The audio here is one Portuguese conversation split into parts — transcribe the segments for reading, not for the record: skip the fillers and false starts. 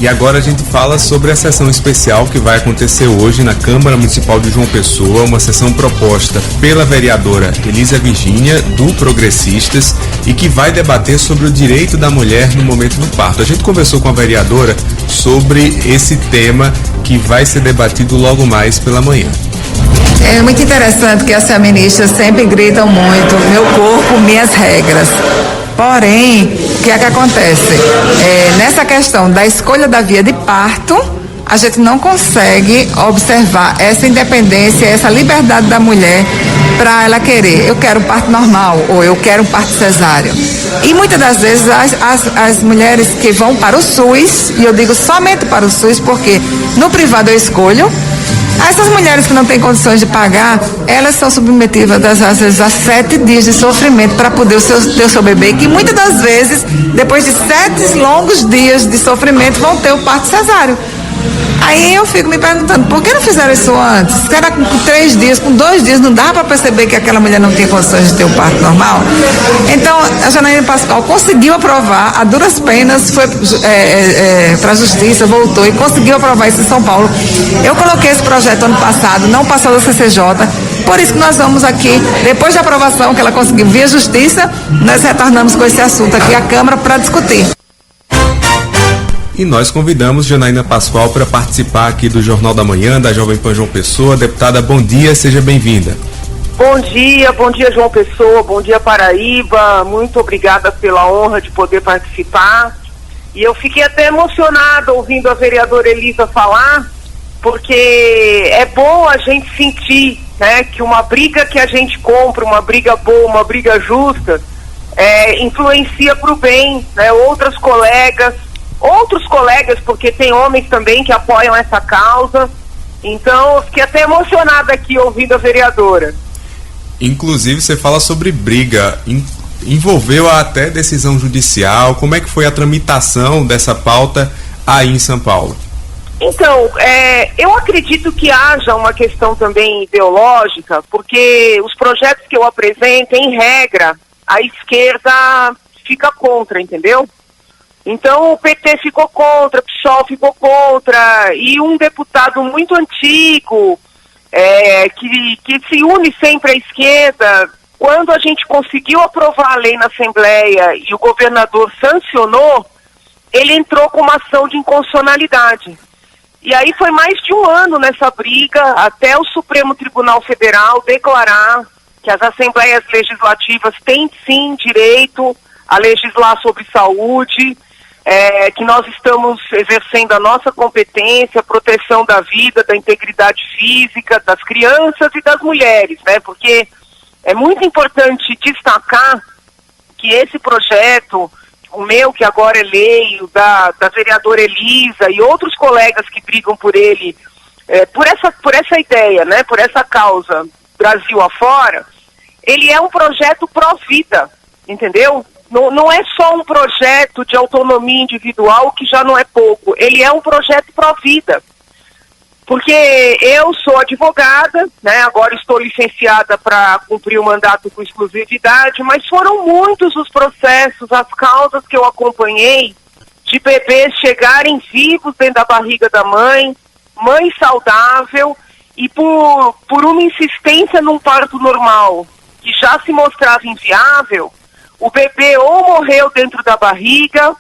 E agora a gente fala sobre a sessão especial que vai acontecer hoje na Câmara Municipal de João Pessoa, uma sessão proposta pela vereadora Elisa Virgínia, do Progressistas, e que vai debater sobre o direito da mulher no momento do parto. A gente conversou com a vereadora sobre esse tema que vai ser debatido logo mais pela manhã. É muito interessante que as feministas sempre gritam muito, meu corpo, minhas regras. Porém, o que é que acontece? Nessa questão da escolha da via de parto, a gente não consegue observar essa independência, essa liberdade da mulher para ela querer, eu quero um parto normal ou eu quero um parto cesáreo. E muitas das vezes as mulheres que vão para o SUS, e eu digo somente para o SUS porque no privado eu escolho, essas mulheres que não têm condições de pagar, elas são submetidas às vezes a 7 dias de sofrimento para poder ter o seu bebê, que muitas das vezes, depois de 7 longos dias de sofrimento, vão ter o parto cesáreo. Aí eu fico me perguntando, por que não fizeram isso antes? Será que com 3 dias, com 2 dias, não dá para perceber que aquela mulher não tinha condições de ter um parto normal? Então, a Janaína Pascoal conseguiu aprovar, a duras penas, foi para a Justiça, voltou e conseguiu aprovar isso em São Paulo. Eu coloquei esse projeto ano passado, não passou da CCJ, por isso que nós vamos aqui, depois da aprovação que ela conseguiu via Justiça, nós retornamos com esse assunto aqui à Câmara para discutir. E nós convidamos Janaína Pascoal para participar aqui do Jornal da Manhã, da Jovem Pan João Pessoa. Deputada, bom dia, seja bem-vinda. Bom dia João Pessoa, bom dia Paraíba, muito obrigada pela honra de poder participar. E eu fiquei até emocionada ouvindo a vereadora Elisa falar, porque é bom a gente sentir, né, que uma briga que a gente compra, uma briga boa, uma briga justa, influencia para o bem, né, outros colegas, porque tem homens também que apoiam essa causa. Então, eu fiquei até emocionada aqui ouvindo a vereadora. Inclusive, você fala sobre briga, envolveu até decisão judicial. Como é que foi a tramitação dessa pauta aí em São Paulo? Então, eu acredito que haja uma questão também ideológica, porque os projetos que eu apresento, em regra, a esquerda fica contra, entendeu? Então o PT ficou contra, o PSOL ficou contra, e um deputado muito antigo, que se une sempre à esquerda, quando a gente conseguiu aprovar a lei na Assembleia e o governador sancionou, ele entrou com uma ação de inconstitucionalidade. E aí foi mais de um ano nessa briga, até o Supremo Tribunal Federal declarar que as Assembleias Legislativas têm sim direito a legislar sobre saúde, que nós estamos exercendo a nossa competência, a proteção da vida, da integridade física, das crianças e das mulheres, né? Porque é muito importante destacar que esse projeto, o meu, que agora é lei, o da vereadora Elisa e outros colegas que brigam por ele, por essa ideia, né? Por essa causa, Brasil afora, ele é um projeto pró-vida, entendeu? Não é só um projeto de autonomia individual, que já não é pouco. Ele é um projeto pró-vida. Porque eu sou advogada, né? Agora estou licenciada para cumprir o mandato com exclusividade, mas foram muitos os processos, as causas que eu acompanhei de bebês chegarem vivos dentro da barriga da mãe saudável, e por uma insistência num parto normal que já se mostrava inviável, o bebê ou morreu dentro da barriga,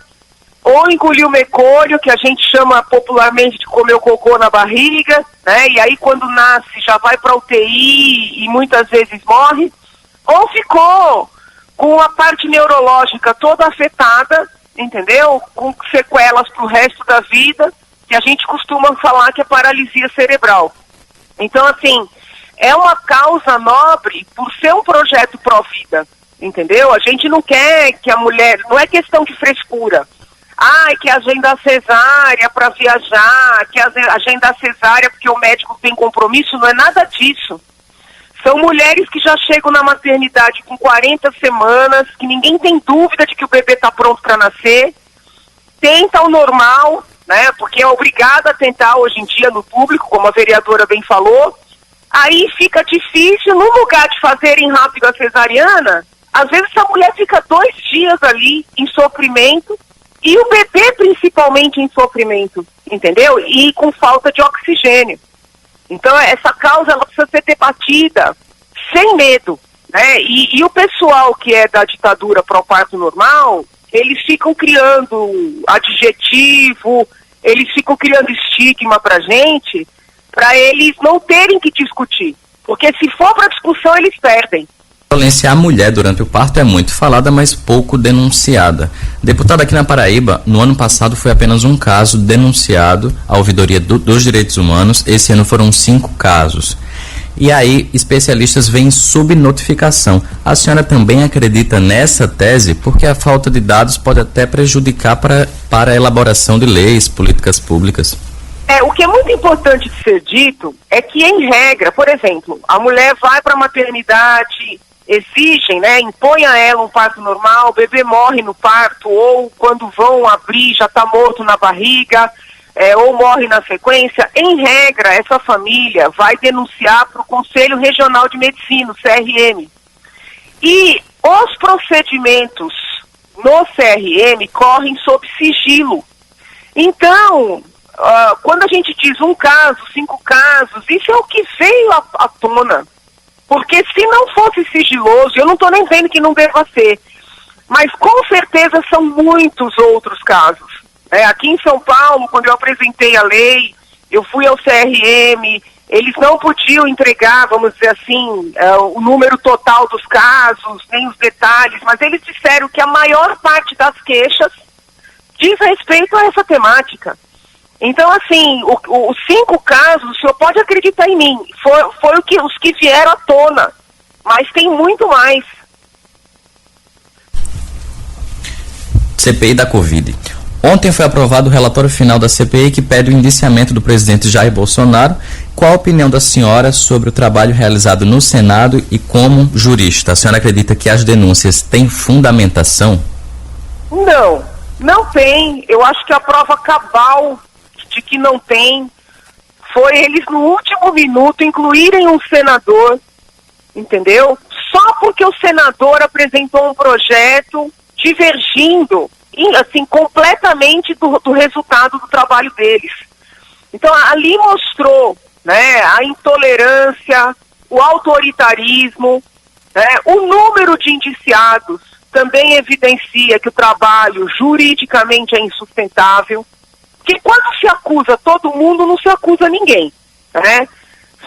ou engoliu mecônio, que a gente chama popularmente de comer o cocô na barriga, né? E aí quando nasce já vai para UTI e muitas vezes morre, ou ficou com a parte neurológica toda afetada, entendeu? Com sequelas para o resto da vida, que a gente costuma falar que é paralisia cerebral. Então, assim, é uma causa nobre por ser um projeto pró-vida, entendeu? A gente não quer que a mulher, não é questão de frescura. Que agenda cesárea para viajar, que agenda cesárea porque o médico tem compromisso, não é nada disso. São mulheres que já chegam na maternidade com 40 semanas, que ninguém tem dúvida de que o bebê está pronto para nascer, tenta o normal, né? Porque é obrigada a tentar hoje em dia no público, como a vereadora bem falou. Aí fica difícil, no lugar de fazerem rápido a cesariana, às vezes essa mulher fica 2 dias ali em sofrimento, e o bebê principalmente em sofrimento, entendeu? E com falta de oxigênio. Então essa causa ela precisa ser debatida sem medo, né? E o pessoal que é da ditadura pró-parto normal, eles ficam criando adjetivo, eles ficam criando estigma pra gente, para eles não terem que discutir. Porque se for para discussão, eles perdem. A violência à mulher durante o parto é muito falada, mas pouco denunciada. Deputada, aqui na Paraíba, no ano passado foi apenas um caso denunciado à Ouvidoria dos Direitos Humanos. Esse ano foram 5 casos. E aí, especialistas veem subnotificação. A senhora também acredita nessa tese? Porque a falta de dados pode até prejudicar para a elaboração de leis, políticas públicas. O que é muito importante de ser dito é que, em regra, por exemplo, a mulher vai para a maternidade, exigem, né, impõe a ela um parto normal, o bebê morre no parto, ou quando vão abrir já está morto na barriga, ou morre na sequência. Em regra, essa família vai denunciar para o Conselho Regional de Medicina, o CRM. E os procedimentos no CRM correm sob sigilo. Então, quando a gente diz 1 caso, 5 casos, isso é o que veio à tona. Porque se não fosse sigiloso, eu não estou nem vendo que não deva ser, mas com certeza são muitos outros casos. Aqui em São Paulo, quando eu apresentei a lei, eu fui ao CRM, eles não podiam entregar, vamos dizer assim, o número total dos casos, nem os detalhes, mas eles disseram que a maior parte das queixas diz respeito a essa temática. Então, assim, os 5 casos, o senhor pode acreditar em mim, foi os que vieram à tona, mas tem muito mais. CPI da Covid. Ontem foi aprovado o relatório final da CPI que pede o indiciamento do presidente Jair Bolsonaro. Qual a opinião da senhora sobre o trabalho realizado no Senado e como jurista? A senhora acredita que as denúncias têm fundamentação? Não tem. Eu acho que a prova cabal de que não tem foi eles no último minuto incluírem um senador, entendeu? Só porque o senador apresentou um projeto divergindo, assim, completamente do resultado do trabalho deles. Então, ali mostrou, né, a intolerância, o autoritarismo, né, o número de indiciados também evidencia que o trabalho juridicamente é insustentável, porque quando se acusa todo mundo, não se acusa ninguém, né?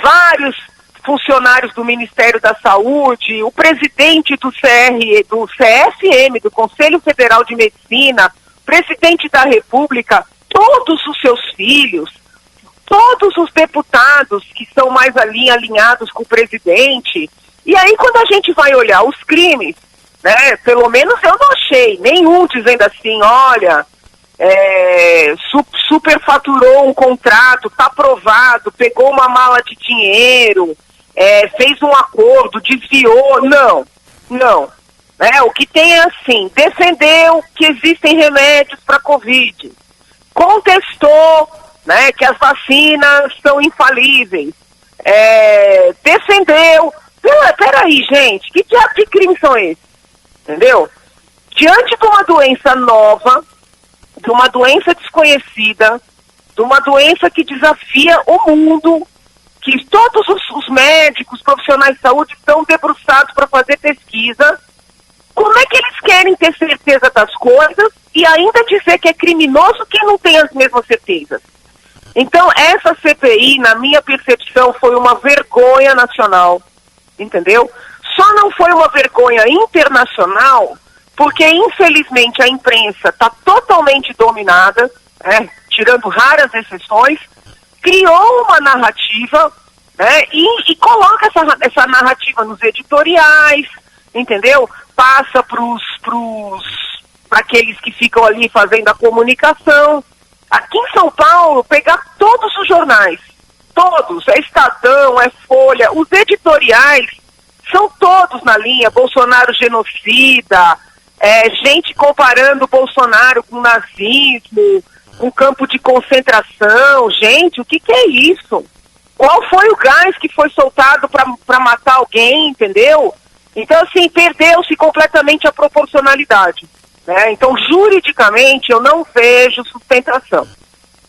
Vários funcionários do Ministério da Saúde, o presidente do CFM, do Conselho Federal de Medicina, presidente da República, todos os seus filhos, todos os deputados que são mais alinhados com o presidente. E aí, quando a gente vai olhar os crimes, né, pelo menos eu não achei nenhum dizendo assim, olha, superfaturou um contrato, está aprovado, pegou uma mala de dinheiro, fez um acordo, desviou. Não. O que tem é assim, defendeu que existem remédios para Covid, contestou, né, que as vacinas são infalíveis, defendeu. Peraí, gente, que diabo de crimes são esses? Entendeu? Diante de uma doença nova, de uma doença desconhecida, de uma doença que desafia o mundo, que todos os médicos, profissionais de saúde estão debruçados para fazer pesquisa, como é que eles querem ter certeza das coisas e ainda dizer que é criminoso quem não tem as mesmas certezas? Então, essa CPI, na minha percepção, foi uma vergonha nacional, entendeu? Só não foi uma vergonha internacional porque, infelizmente, a imprensa está totalmente dominada, tirando raras exceções, criou uma narrativa, né, e coloca essa narrativa nos editoriais, entendeu? Passa para aqueles que ficam ali fazendo a comunicação. Aqui em São Paulo, pegar todos os jornais, todos, Estadão, Folha, os editoriais, são todos na linha, Bolsonaro genocida, gente comparando Bolsonaro com nazismo, com campo de concentração. Gente, o que é isso? Qual foi o gás que foi soltado para matar alguém, entendeu? Então, assim, perdeu-se completamente a proporcionalidade. né? Então, juridicamente, eu não vejo sustentação.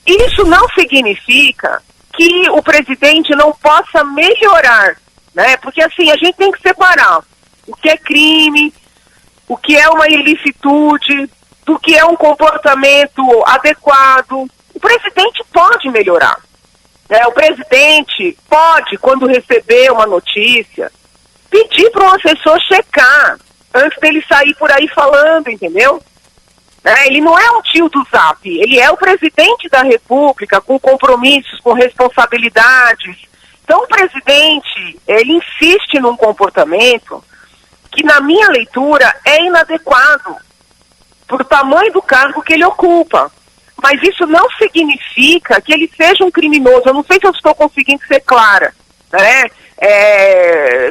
Isso não significa que o presidente não possa melhorar, né? Porque, assim, a gente tem que separar o que é crime, o que é uma ilicitude, do que é um comportamento adequado. O presidente pode melhorar, né? O presidente pode, quando receber uma notícia, pedir para um assessor checar antes dele sair por aí falando, entendeu? Ele não é um tio do Zap, ele é o presidente da República, com compromissos, com responsabilidades. Então o presidente, ele insiste num comportamento que, na minha leitura, é inadequado por tamanho do cargo que ele ocupa. Mas isso não significa que ele seja um criminoso. Eu não sei se eu estou conseguindo ser clara, né? É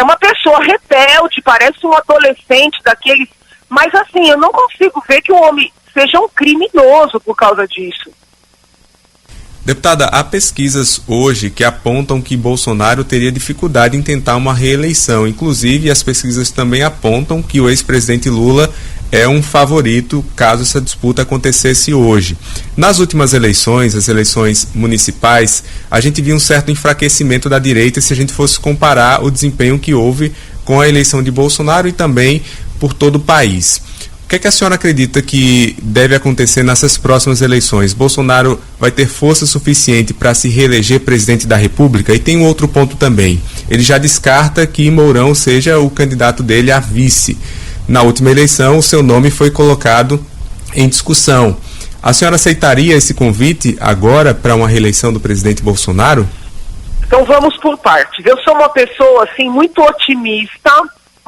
uma pessoa rebelde, parece um adolescente daqueles... Mas, assim, eu não consigo ver que o homem seja um criminoso por causa disso. Deputada, há pesquisas hoje que apontam que Bolsonaro teria dificuldade em tentar uma reeleição. Inclusive, as pesquisas também apontam que o ex-presidente Lula é um favorito caso essa disputa acontecesse hoje. Nas últimas eleições, as eleições municipais, a gente viu um certo enfraquecimento da direita se a gente fosse comparar o desempenho que houve com a eleição de Bolsonaro e também por todo o país. O que é que a senhora acredita que deve acontecer nessas próximas eleições? Bolsonaro vai ter força suficiente para se reeleger presidente da República? E tem um outro ponto também. Ele já descarta que Mourão seja o candidato dele a vice. Na última eleição, o seu nome foi colocado em discussão. A senhora aceitaria esse convite agora para uma reeleição do presidente Bolsonaro? Então vamos por partes. Eu sou uma pessoa, assim, muito otimista,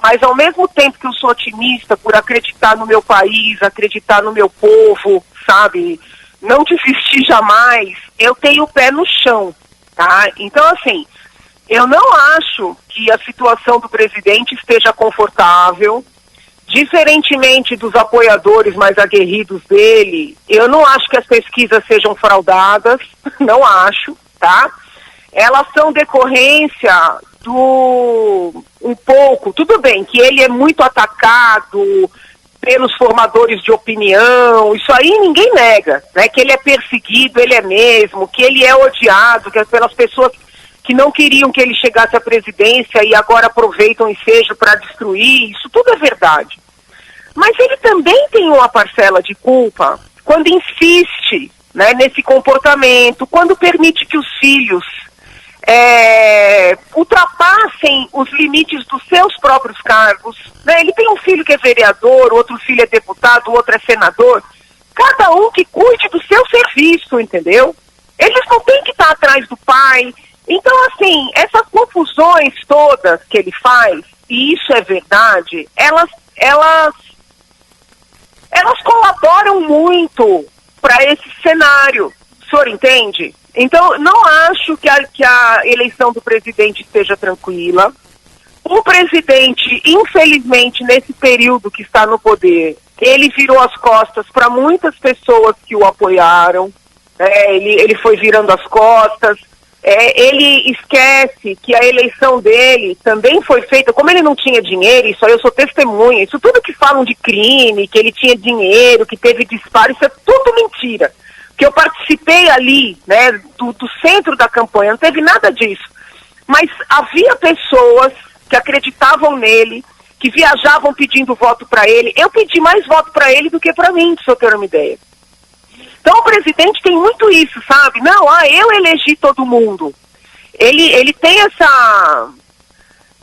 mas ao mesmo tempo que eu sou otimista por acreditar no meu país, acreditar no meu povo, sabe, não desistir jamais, eu tenho o pé no chão, tá? Então, assim, eu não acho que a situação do presidente esteja confortável, diferentemente dos apoiadores mais aguerridos dele. Eu não acho que as pesquisas sejam fraudadas, não acho, tá? Elas são decorrência tudo bem, que ele é muito atacado pelos formadores de opinião, isso aí ninguém nega, né? Que ele é perseguido, ele é mesmo, que ele é odiado, que é pelas pessoas que não queriam que ele chegasse à presidência e agora aproveitam o ensejo para destruir, isso tudo é verdade. Mas ele também tem uma parcela de culpa quando insiste, né, nesse comportamento, quando permite que os filhos ultrapassem os limites dos seus próprios cargos, né? Ele tem um filho que é vereador, outro filho é deputado, outro é senador, cada um que cuide do seu serviço, entendeu? Eles não têm que estar atrás do pai. Então, assim, essas confusões todas que ele faz, e isso é verdade, elas colaboram muito para esse cenário, o senhor entende? Então, não acho que a eleição do presidente esteja tranquila. O presidente, infelizmente, nesse período que está no poder, ele virou as costas para muitas pessoas que o apoiaram. Ele foi virando as costas. Ele esquece que a eleição dele também foi feita, como ele não tinha dinheiro, isso aí eu sou testemunha, isso tudo que falam de crime, que ele tinha dinheiro, que teve disparo, isso é tudo mentira. Que eu participei ali, né, do centro da campanha, não teve nada disso. Mas havia pessoas que acreditavam nele, que viajavam pedindo voto para ele. Eu pedi mais voto para ele do que para mim, se eu ter uma ideia. Então o presidente tem muito isso, sabe? Não, eu elegi todo mundo. Ele tem essa...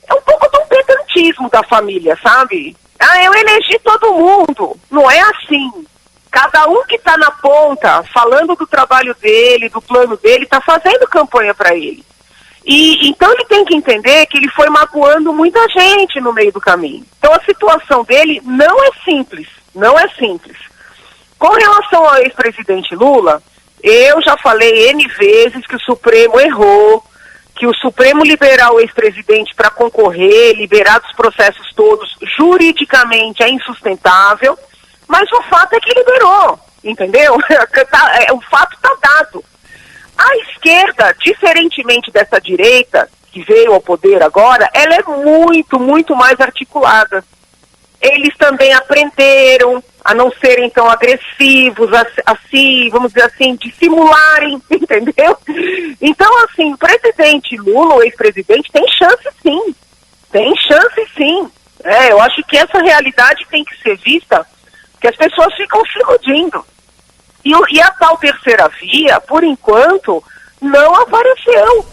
É um pouco de um pedantismo da família, sabe? Eu elegi todo mundo. Não é assim. Cada um que está na ponta, falando do trabalho dele, do plano dele, está fazendo campanha para ele. E então ele tem que entender que ele foi magoando muita gente no meio do caminho. Então a situação dele não é simples, não é simples. Com relação ao ex-presidente Lula, eu já falei N vezes que o Supremo errou, que o Supremo liberar o ex-presidente para concorrer, liberar dos processos todos, juridicamente é insustentável. Mas o fato é que liberou, entendeu? O fato está dado. A esquerda, diferentemente dessa direita, que veio ao poder agora, ela é muito, muito mais articulada. eles também aprenderam a não serem tão agressivos, assim, vamos dizer assim, dissimularem, entendeu? Então, assim, o presidente Lula, o ex-presidente, tem chance sim. Eu acho que essa realidade tem que ser vista, que as pessoas ficam se iludindo. E a tal terceira via, por enquanto, não apareceu.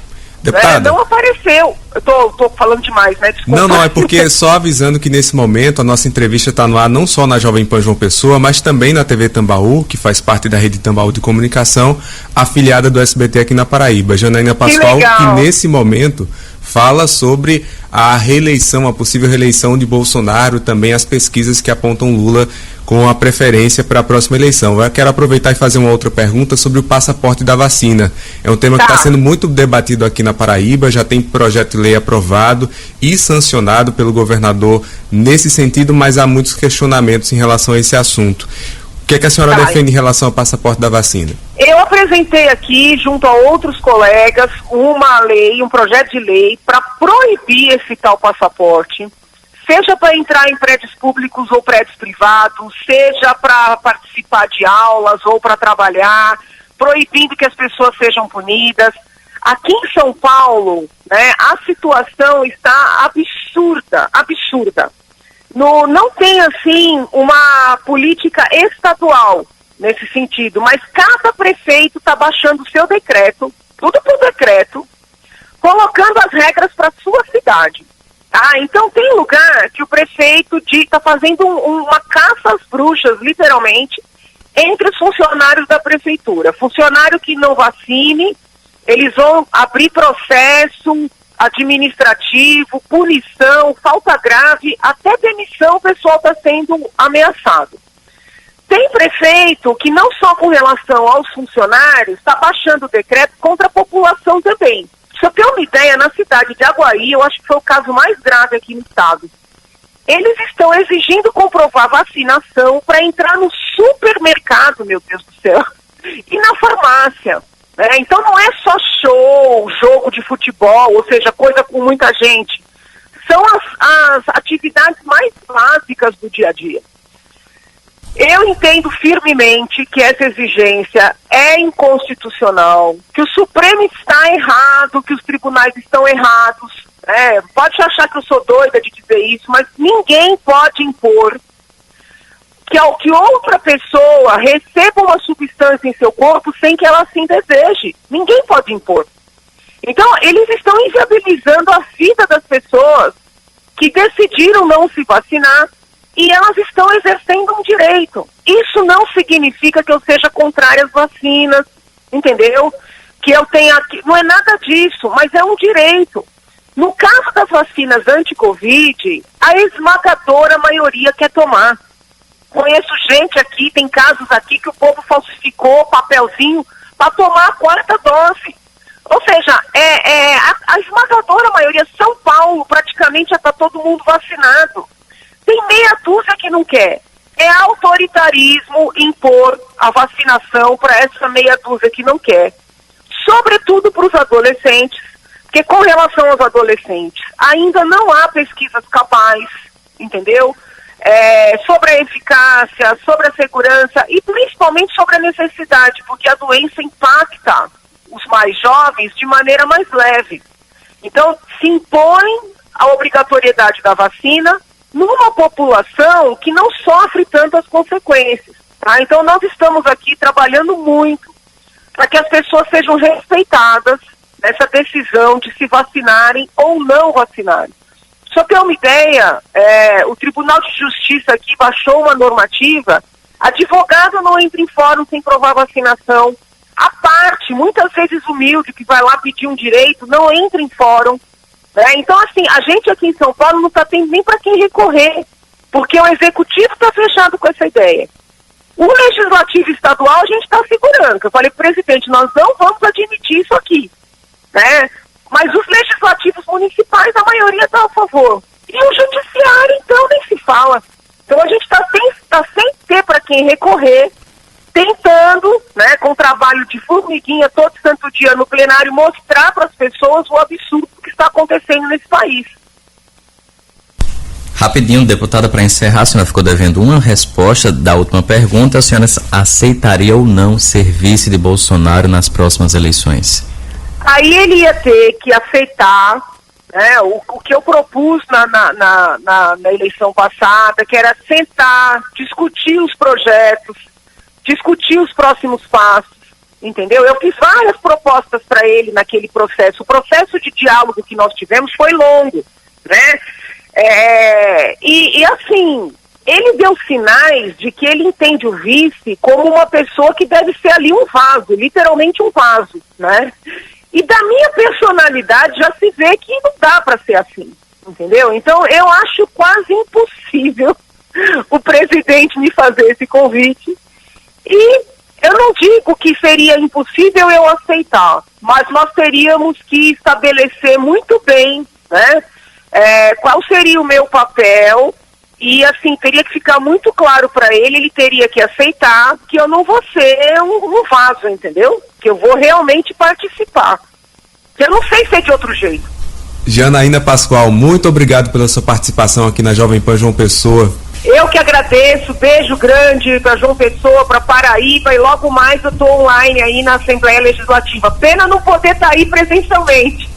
Deputada. Não apareceu. Eu tô falando demais, né? Desculpa. Não, é porque só avisando que nesse momento a nossa entrevista está no ar não só na Jovem Pan João Pessoa, mas também na TV Tambaú, que faz parte da rede Tambaú de comunicação, afiliada do SBT aqui na Paraíba. Janaína Pascoal, que nesse momento fala sobre a reeleição, a possível reeleição de Bolsonaro, também as pesquisas que apontam Lula com a preferência para a próxima eleição. Eu quero aproveitar e fazer uma outra pergunta sobre o passaporte da vacina. É um tema que está sendo muito debatido aqui na Paraíba, já tem projeto de lei aprovado e sancionado pelo governador nesse sentido, mas há muitos questionamentos em relação a esse assunto. O que é que a senhora defende em relação ao passaporte da vacina? Eu apresentei aqui, junto a outros colegas, uma lei, um projeto de lei para proibir esse tal passaporte, seja para entrar em prédios públicos ou prédios privados, seja para participar de aulas ou para trabalhar, proibindo que as pessoas sejam punidas. Aqui em São Paulo, né, a situação está absurda. Não tem, assim, uma política estadual nesse sentido, mas cada prefeito está baixando o seu decreto, tudo por decreto, colocando as regras para a sua cidade. Então tem lugar que o prefeito está fazendo uma caça às bruxas, literalmente, entre os funcionários da prefeitura. Funcionário que não vacine, eles vão abrir processo administrativo, punição, falta grave, até demissão, o pessoal está sendo ameaçado. Tem prefeito que não só com relação aos funcionários, está baixando o decreto contra a população também. Se eu ter uma ideia, na cidade de Aguaí, eu acho que foi o caso mais grave aqui no estado. Eles estão exigindo comprovar vacinação para entrar no supermercado, meu Deus do céu, e na farmácia. Então não é só jogo de futebol, ou seja, coisa com muita gente. São as atividades mais básicas do dia a dia. Eu entendo firmemente que essa exigência é inconstitucional, que o Supremo está errado, que os tribunais estão errados. Pode achar que eu sou doida de dizer isso, mas ninguém pode impor que outra pessoa receba uma substância em seu corpo sem que ela assim deseje. Ninguém pode impor. Então, eles estão inviabilizando a vida das pessoas que decidiram não se vacinar e elas estão exercendo um direito. Isso não significa que eu seja contrária às vacinas, entendeu? Que eu tenha... Não é nada disso, mas é um direito. No caso das vacinas anti-Covid, a esmagadora maioria quer tomar. Conheço gente aqui, tem casos aqui que o povo falsificou papelzinho para tomar a 4ª dose. Ou seja, a esmagadora maioria, São Paulo, praticamente já está todo mundo vacinado. Tem meia dúzia que não quer. É autoritarismo impor a vacinação para essa meia dúzia que não quer. Sobretudo para os adolescentes, porque com relação aos adolescentes, ainda não há pesquisas cabais, entendeu? Sobre a eficácia, sobre a segurança e principalmente sobre a necessidade, porque a doença impacta os mais jovens de maneira mais leve. Então, se impõe a obrigatoriedade da vacina numa população que não sofre tantas consequências. Tá? Então, nós estamos aqui trabalhando muito para que as pessoas sejam respeitadas nessa decisão de se vacinarem ou não vacinarem. Só ter uma ideia, o Tribunal de Justiça aqui baixou uma normativa, advogado não entra em fórum sem provar vacinação, a parte, muitas vezes humilde, que vai lá pedir um direito, não entra em fórum. Então, assim, a gente aqui em São Paulo não está tendo nem para quem recorrer, porque o Executivo está fechado com essa ideia. O Legislativo Estadual a gente está segurando, eu falei, presidente, nós não vamos admitir isso aqui, né? Mas os legislativos municipais, a maioria está a favor. E o judiciário, então, nem se fala. Então a gente está sem ter para quem recorrer, tentando, né, com trabalho de formiguinha todo santo dia no plenário, mostrar para as pessoas o absurdo que está acontecendo nesse país. Rapidinho, deputada, para encerrar, a senhora ficou devendo uma resposta da última pergunta. A senhora aceitaria ou não ser vice de Bolsonaro nas próximas eleições? Aí ele ia ter que aceitar, né, o que eu propus na eleição passada, que era sentar, discutir os projetos, discutir os próximos passos, entendeu? Eu fiz várias propostas para ele naquele processo. O processo de diálogo que nós tivemos foi longo, né? E assim, ele deu sinais de que ele entende o vice como uma pessoa que deve ser ali um vaso, literalmente um vaso, né? E da minha personalidade já se vê que não dá para ser assim, entendeu? Então eu acho quase impossível o presidente me fazer esse convite, e eu não digo que seria impossível eu aceitar, mas nós teríamos que estabelecer muito bem, né? Qual seria o meu papel, e assim, teria que ficar muito claro para ele, ele teria que aceitar que eu não vou ser um vaso, entendeu? Que eu vou realmente participar. Eu não sei ser de outro jeito. Janaína Pascoal, muito obrigado pela sua participação aqui na Jovem Pan João Pessoa. Eu que agradeço, beijo grande para João Pessoa, para Paraíba, e logo mais eu estou online aí na Assembleia Legislativa. Pena não poder estar aí presencialmente.